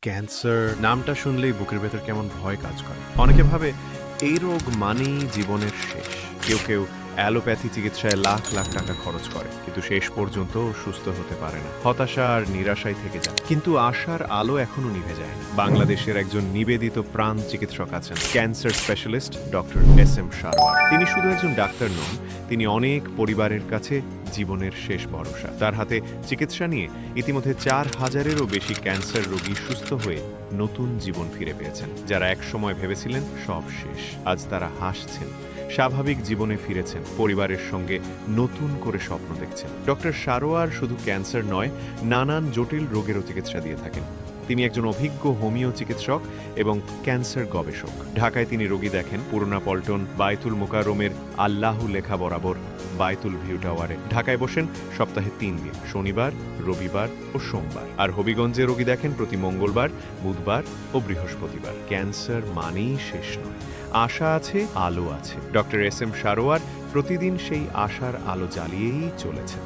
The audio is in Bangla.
ক্যান্সার নামটা শুনলেই বুকের ভেতর কেমন ভয় কাজ করে। অনেকে ভাবে এই রোগ মানেই জীবনের শেষ। কেউ অ্যালোপ্যাথি চিকিৎসায় লাখ লাখ টাকা খরচ করে, কিন্তু শেষ পর্যন্ত সুস্থ হতে পারে না। হতাশা আর নিরাশায় থেকে যায়। কিন্তু আশার আলো এখনো নিভে যায়নি। বাংলাদেশের একজন নিবেদিত প্রাণ চিকিৎসক আছেন, cancer specialist doctor SM. Sarwar. তিনি শুধু একজন ডাক্তার নন, তিনি অনেক পরিবারের কাছে জীবনের শেষ ভরসা। তার হাতে চিকিৎসা নিয়ে ইতিমধ্যে 4,000-এরও বেশি ক্যান্সার রোগী সুস্থ হয়ে নতুন জীবন ফিরে পেয়েছেন। যারা একসময় ভেবেছিলেন সব শেষ, আজ তারা হাসছেন, স্বাভাবিক জীবনে ফিরেছেন, পরিবারের সঙ্গে নতুন করে স্বপ্ন দেখছেন। ডক্টর সারোয়ার শুধু ক্যান্সার নয়, নানান জটিল রোগেরও চিকিৎসা দিয়ে থাকেন। তিনি একজন অভিজ্ঞ হোমিও চিকিৎসক এবং ক্যান্সার গবেষক। ঢাকায় তিনি রোগী দেখেন পুরোনা পল্টন, বায়তুল মোকাররমের আল্লাহু লেখা বরাবর বায়তুল ভিউ টাওয়ারে। ঢাকায় বসেন সপ্তাহে 3 দিন, শনিবার, রবিবার ও সোমবার। আর হবিগঞ্জে রোগী দেখেন প্রতি মঙ্গলবার, বুধবার ও বৃহস্পতিবার। ক্যান্সার মানেই শেষ নয়, আশা আছে, আলো আছে। Doctor SM. সারোয়ার প্রতিদিন সেই আশার আলো জ্বালিয়েই চলেছেন।